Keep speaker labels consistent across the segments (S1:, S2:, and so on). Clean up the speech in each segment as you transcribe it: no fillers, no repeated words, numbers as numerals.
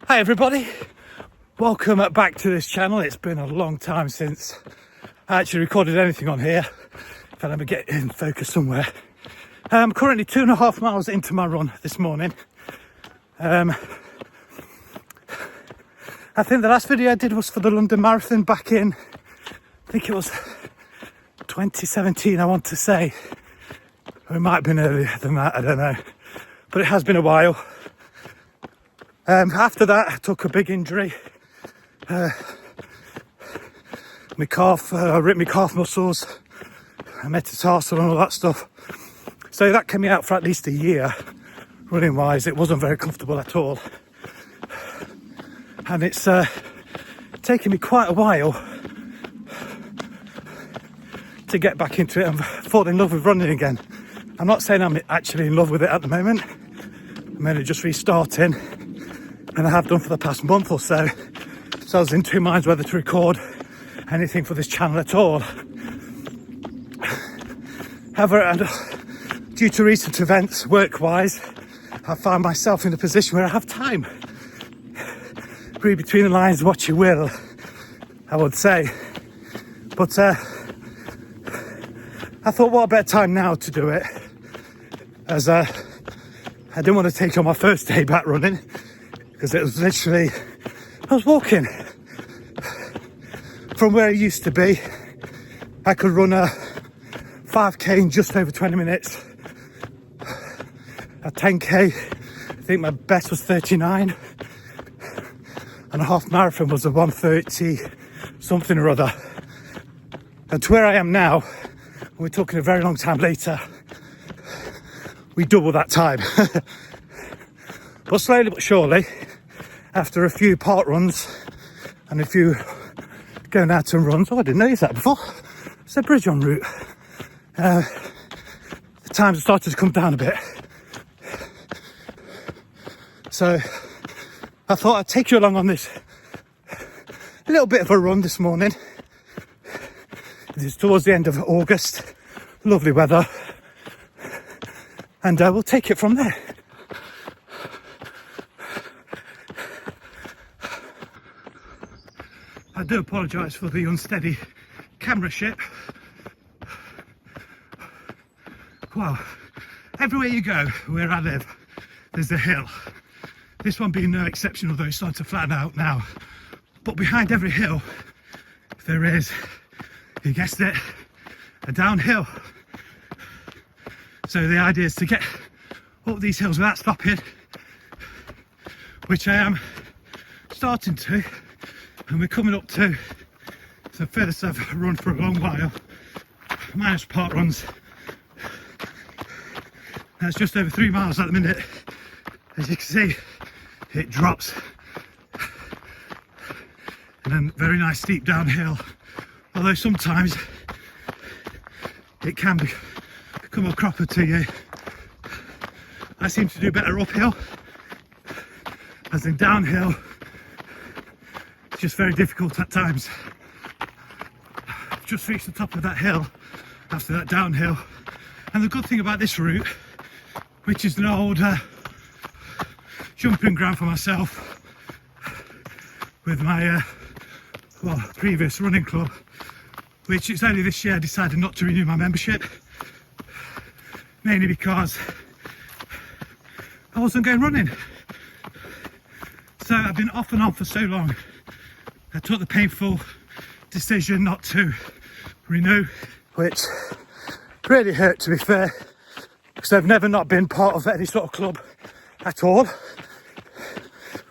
S1: Hi everybody, welcome back to this channel. It's been a long time since I actually recorded anything on here. If I ever get in focus somewhere. I'm currently 2.5 miles into my run this morning. I think the last video I did was for the London Marathon back in, I think it was 2017 I want to say. Or it might have been earlier than that, I don't know. But it has been a while. After that, I took a big injury. My calf, I ripped my calf muscles, metatarsal and all that stuff. So that kept me out for at least a year. Running wise, it wasn't very comfortable at all. And it's taken me quite a while to get back into it and fall in love with running again. I'm not saying I'm actually in love with it at the moment. I'm only just restarting. And I have done for the past month or so. So I was in two minds whether to record anything for this channel at all. However, due to recent events, work-wise, I found myself in a position where I have time. Read between the lines what you will, I would say. But I thought, what a better time now to do it. As I didn't want to take on my first day back running. Because it was literally, I was walking from where I used to be. I could run a 5k in just over 20 minutes. A 10k, I think my best was 39. And a half marathon was a 1:30 something or other. And to where I am now, we're talking a very long time later, we double that time. But slowly but surely, after a few park runs and a few going out and runs, I didn't notice that before. It's a bridge en route. The times have started to come down a bit. So I thought I'd take you along on this little bit of a run this morning. It's towards the end of August, lovely weather, and we'll take it from there. I do apologise for the unsteady camera ship. Well, everywhere you go, where I live, there's a hill. This one being no exception, although it's starting to flatten out now. But behind every hill, there is, you guessed it, a downhill. So the idea is to get up these hills without stopping, which I am starting to. And we're coming up to the furthest I've run for a long while, minus park runs. That's just over 3 miles at the minute. As you can see, it drops. And then very nice steep downhill. Although sometimes it can become a cropper to you. I seem to do better uphill, as in downhill. It's just very difficult at times. I've just reached the top of that hill after that downhill. And the good thing about this route, which is an old jumping ground for myself with my previous running club, which it's only this year I decided not to renew my membership, mainly because I wasn't going running. So I've been off and on for so long. I took the painful decision not to renew, which really hurt, to be fair, because I've never not been part of any sort of club at all,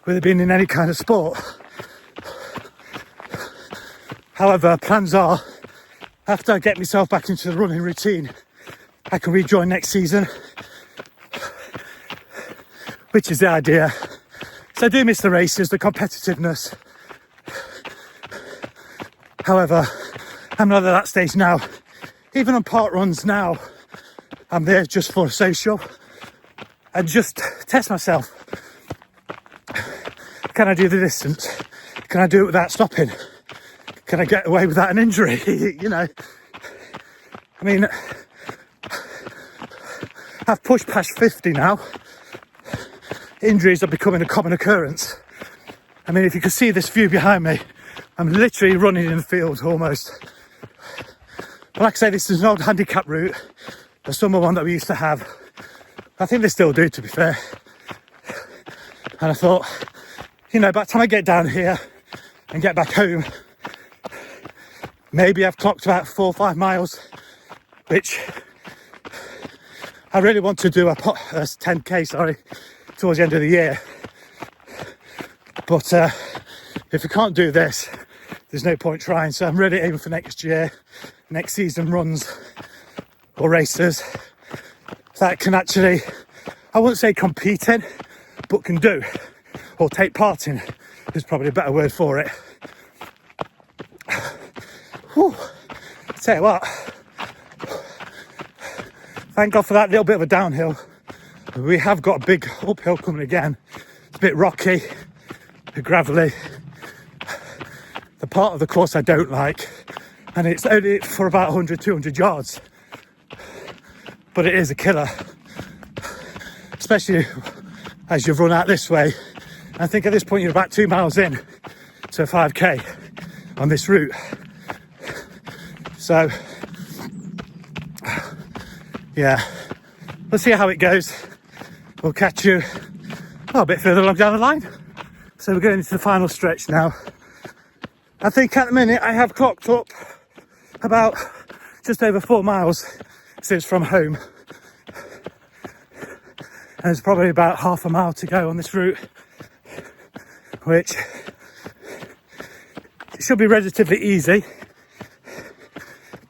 S1: whether being in any kind of sport. However, plans are, after I get myself back into the running routine, I can rejoin next season, which is the idea. So I do miss the races, the competitiveness. However, I'm not at that stage now. Even on park runs now, I'm there just for social and just test myself. Can I do the distance? Can I do it without stopping? Can I get away without an injury? You know, I mean, I've pushed past 50 now. Injuries are becoming a common occurrence. I mean, if you could see this view behind me, I'm literally running in the field almost. But like I say, this is an old handicap route, a summer one that we used to have. I think they still do, to be fair. And I thought, you know, by the time I get down here and get back home, maybe I've clocked about 4 or 5 miles, which I really want to do a 10k, towards the end of the year. But if we can't do this, there's no point trying. So I'm really aiming for next year, next season runs or races that can actually, I wouldn't say compete in, but can do or take part in is probably a better word for it. Whew. Tell you what, thank God for that little bit of a downhill. We have got a big uphill coming again. It's a bit rocky, a bit gravelly. The part of the course I don't like, and it's only for about 100, 200 yards. But it is a killer, especially as you've run out this way. I think at this point you're about 2 miles in to a 5k on this route. So, yeah, we'll see how it goes. We'll catch you a bit further along down the line. So we're going into the final stretch now. I think at the minute I have clocked up about just over 4 miles since from home. And there's probably about half a mile to go on this route, which should be relatively easy.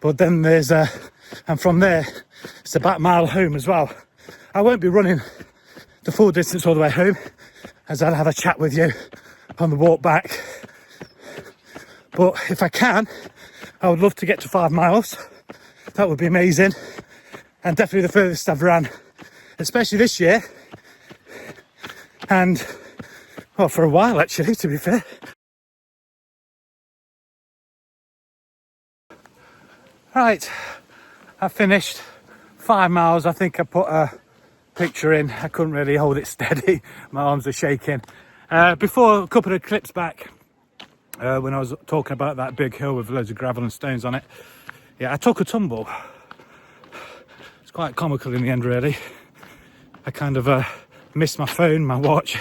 S1: But then there's and from there, it's about a mile home as well. I won't be running the full distance all the way home, as I'll have a chat with you on the walk back. But if I can, I would love to get to 5 miles. That would be amazing. And definitely the furthest I've ran, especially this year. And, well, for a while actually, to be fair. Right, I finished 5 miles. I think I put a picture in. I couldn't really hold it steady. My arms are shaking. Before, a couple of clips back, when I was talking about that big hill with loads of gravel and stones on it, yeah, I took a tumble. It's quite comical in the end, really. I kind of missed my phone, my watch,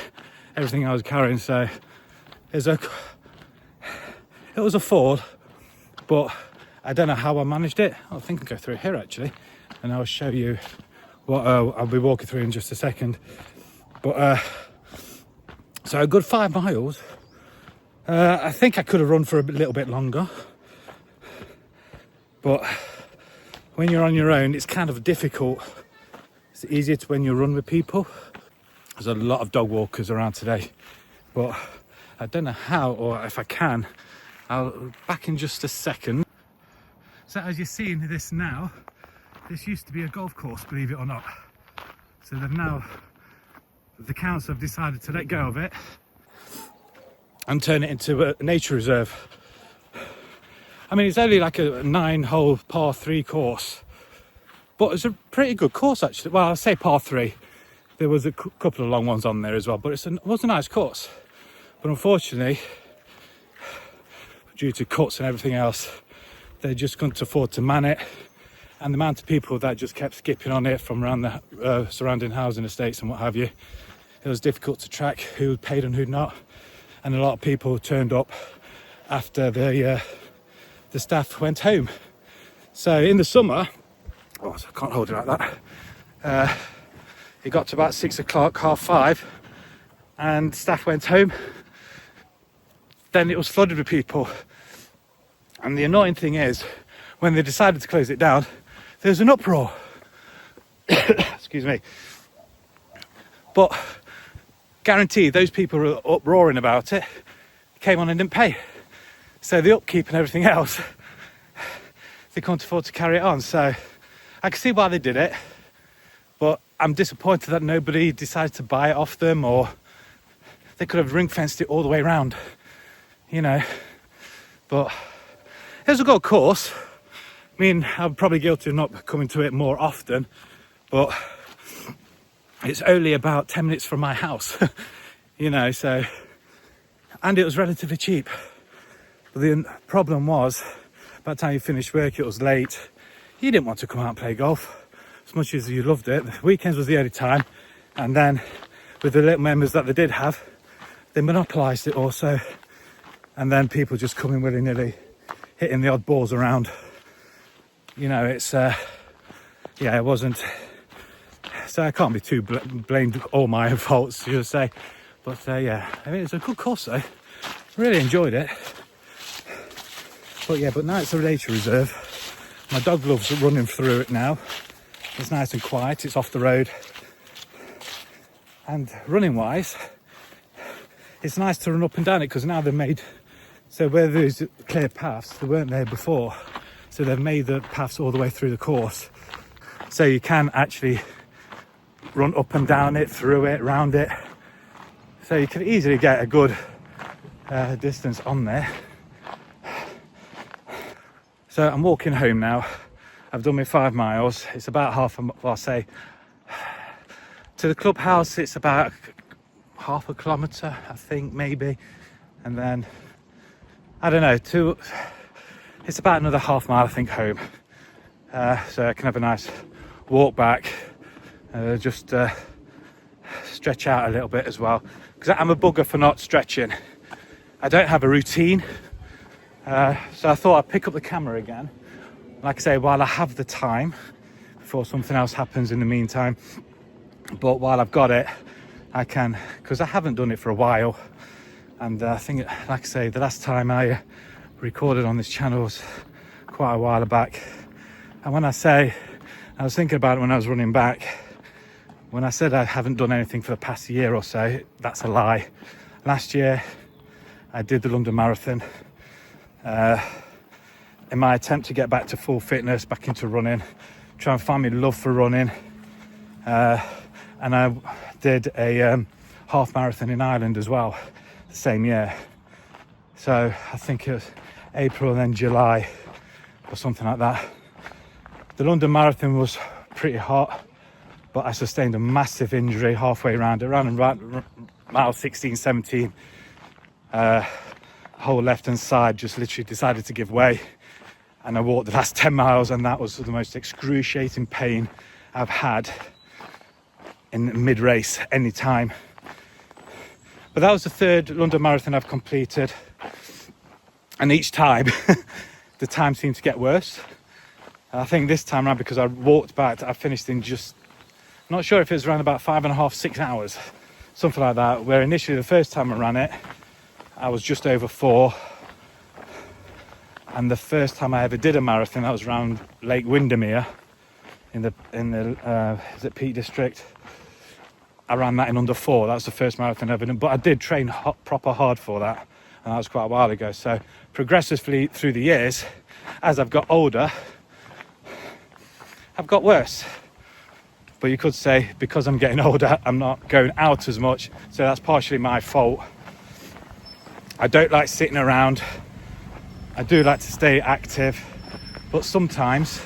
S1: everything I was carrying. So it was a fall, but I don't know how I managed it. I think I'll go through here actually, and I'll show you what I'll be walking through in just a second. But so a good 5 miles. I think I could have run for a little bit longer, but when you're on your own, it's kind of difficult. It's easier to when you run with people. There's a lot of dog walkers around today, but I don't know how, or if I can. I'll back in just a second. So as you're seeing this now, this used to be a golf course, believe it or not. So they've now, the council have decided to let go of it and turn it into a nature reserve. I mean, it's only like a 9-hole par 3 course, but it's a pretty good course actually. Well, I say par 3. There was a couple of long ones on there as well, but it was a nice course. But unfortunately, due to cuts and everything else, they just couldn't afford to man it. And the amount of people that just kept skipping on it from around the surrounding housing estates and what have you, it was difficult to track who paid and who not. And a lot of people turned up after the staff went home. So in the summer, I can't hold it like that. It got to about 6 o'clock, 5:30, and staff went home. Then it was flooded with people. And the annoying thing is, when they decided to close it down, there was an uproar. Excuse me. But guaranteed, those people who were uproaring about it came on and didn't pay. So the upkeep and everything else, they couldn't afford to carry it on. So I can see why they did it, but I'm disappointed that nobody decided to buy it off them, or they could have ring fenced it all the way around, you know. But it was a good course. I mean, I'm probably guilty of not coming to it more often, but it's only about 10 minutes from my house, you know, so and it was relatively cheap. But the problem was, by the time you finished work, it was late. You didn't want to come out and play golf as much as you loved it. The weekends was the only time, and then with the little members that they did have, they monopolised it also, and then people just coming willy-nilly, hitting the odd balls around. You know, it's it wasn't, so I can't be too blamed all my own faults, you say. But yeah, I mean, it's a good course though. Really enjoyed it. But yeah, but now it's a nature reserve. My dog loves running through it now. It's nice and quiet, it's off the road. And running wise, it's nice to run up and down it, because now they've made, so where there's clear paths, they weren't there before. So they've made the paths all the way through the course. So you can actually run up and down it, through it, round it. So you can easily get a good distance on there. So I'm walking home now. I've done my 5 miles. It's about I'll say, to the clubhouse, it's about half a kilometre, I think, maybe. And then, I don't know, it's about another half mile, I think, home. So I can have a nice walk back, just stretch out a little bit as well. Because I'm a bugger for not stretching. I don't have a routine. So I thought I'd pick up the camera again. Like I say, while I have the time, before something else happens in the meantime. But while I've got it, I can, because I haven't done it for a while. And I think, like I say, the last time I recorded on this channel was quite a while back. And when I say, I was thinking about it when I was running back, when I said I haven't done anything for the past year or so, that's a lie. Last year, I did the London Marathon. In my attempt to get back to full fitness, back into running, try and find my love for running. And I did a half marathon in Ireland as well, the same year. So I think it was April and then July or something like that. The London Marathon was pretty hot, but I sustained a massive injury halfway around. Around mile 16, 17, whole left hand side just literally decided to give way. And I walked the last 10 miles, and that was the most excruciating pain I've had in mid-race any time. But that was the 3rd London Marathon I've completed, and each time the time seemed to get worse. I think this time around, because I walked back, I finished in just, not sure if it was around about 5.5, 6 hours, something like that, where initially the first time I ran it, I was just over 4. And the first time I ever did a marathon, that was around Lake Windermere in the is it Peak District. I ran that in under 4. That was the first marathon I ever done, but I did train proper hard for that, and that was quite a while ago. So progressively through the years, as I've got older, I've got worse. But you could say, because I'm getting older, I'm not going out as much, so that's partially my fault. I don't like sitting around. I do like to stay active, but sometimes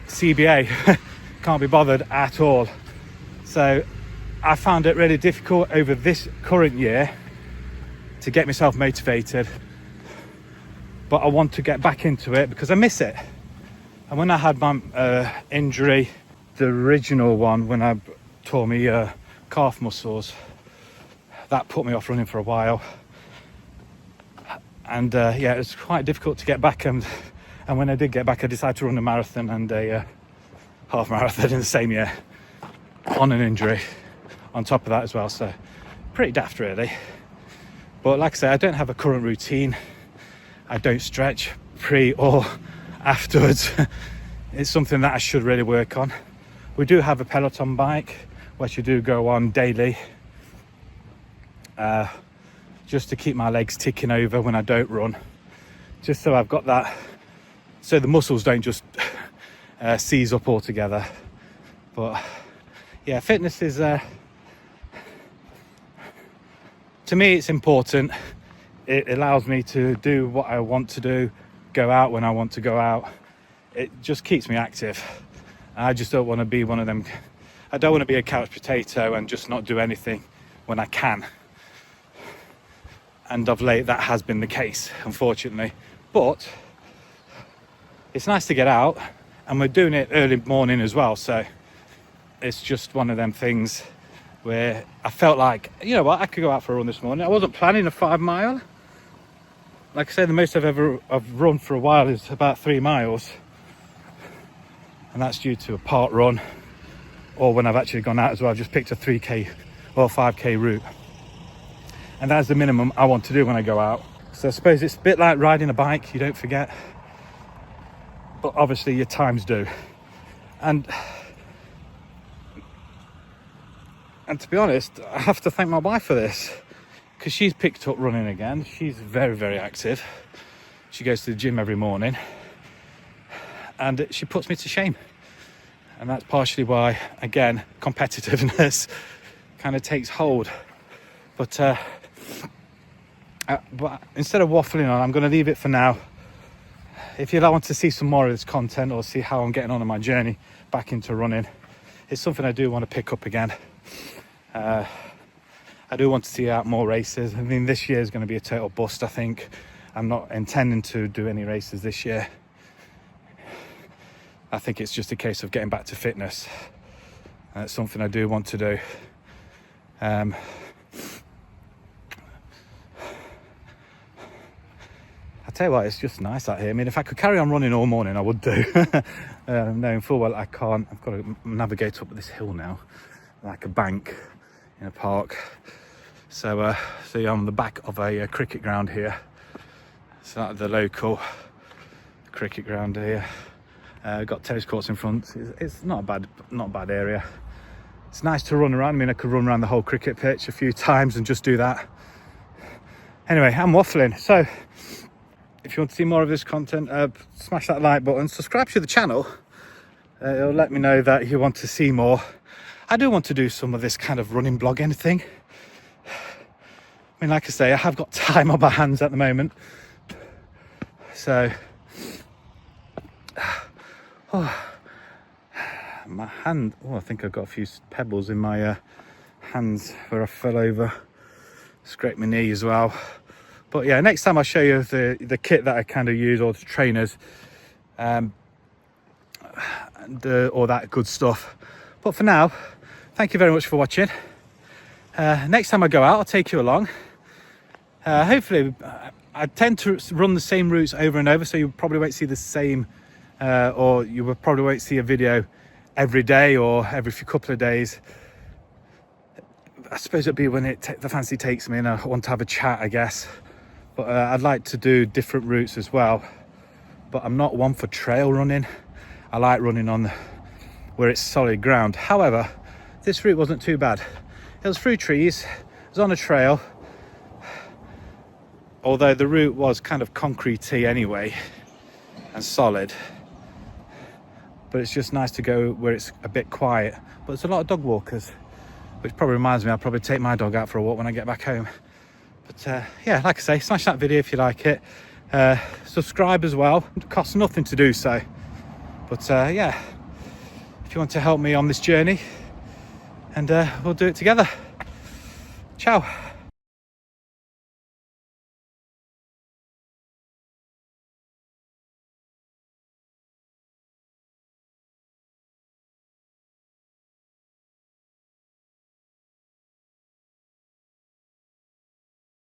S1: CBA can't be bothered at all. So I found it really difficult over this current year to get myself motivated, but I want to get back into it because I miss it. And when I had my injury, the original one, when I tore my calf muscles, that put me off running for a while. And yeah, it was quite difficult to get back, and when I did get back, I decided to run a marathon and a half marathon in the same year on an injury on top of that as well. So pretty daft really. But like I say, I don't have a current routine. I don't stretch pre or afterwards. It's something that I should really work on. We do have a Peloton bike which you do go on daily, just to keep my legs ticking over when I don't run, just so I've got that, so the muscles don't just seize up altogether. But yeah, fitness is to me, it's important. It allows me to do what I want to do, go out when I want to go out. It just keeps me active. I just don't want to be one of them. I don't want to be a couch potato and just not do anything when I can. And of late, that has been the case, unfortunately. But it's nice to get out, and we're doing it early morning as well. So it's just one of them things where I felt like, you know what, I could go out for a run this morning. I wasn't planning a 5 mile. Like I say, the most I've run for a while is about 3 miles. And that's due to a park run, or when I've actually gone out as well, I've just picked a 3k or 5k route. And that's the minimum I want to do when I go out. So I suppose it's a bit like riding a bike, you don't forget. But obviously your times do. And to be honest, I have to thank my wife for this, because she's picked up running again. She's very, very active. She goes to the gym every morning, and she puts me to shame. And that's partially why, again, competitiveness kind of takes hold. But instead of waffling on, I'm going to leave it for now. If you want to see some more of this content, or see how I'm getting on my journey back into running, it's something I do want to pick up again. I do want to see out more races. I mean, this year is going to be a total bust, I think. I'm not intending to do any races this year. I think it's just a case of getting back to fitness. It's something I do want to do. I tell you what, it's just nice out here. I mean, if I could carry on running all morning, I would do. Knowing full well I can't. I've got to navigate up this hill now, like a bank in a park. So you're on the back of a cricket ground here. So that's the local cricket ground here. Got tennis courts in front. It's not a bad area. It's nice to run around. I mean, I could run around the whole cricket pitch a few times and just do that. Anyway, I'm waffling. So if you want to see more of this content, smash that like button, subscribe to the channel. It'll let me know that you want to see more. I do want to do some of this kind of running blogging thing. I mean, like I say, I have got time on my hands at the moment. So, my hand, I think I've got a few pebbles in my hands where I fell over. Scraped my knee as well. But yeah, next time I'll show you the kit that I kind of use, or the trainers, and all that good stuff. But for now, thank you very much for watching. Next time I go out, I'll take you along. Hopefully, I tend to run the same routes over and over, so you probably won't see the same, or you probably won't see a video every day or every couple of days. I suppose it'll be when the fancy takes me and I want to have a chat, I guess. But I'd like to do different routes as well. But I'm not one for trail running. I like running on where it's solid ground. However, this route wasn't too bad. It was through trees, it was on a trail. Although the route was kind of concrete-y anyway, and solid. But it's just nice to go where it's a bit quiet. But there's a lot of dog walkers, which probably reminds me I'll probably take my dog out for a walk when I get back home. But yeah, like I say, smash that video if you like it. Subscribe as well. It costs nothing to do so. But yeah, if you want to help me on this journey, and we'll do it together. Ciao.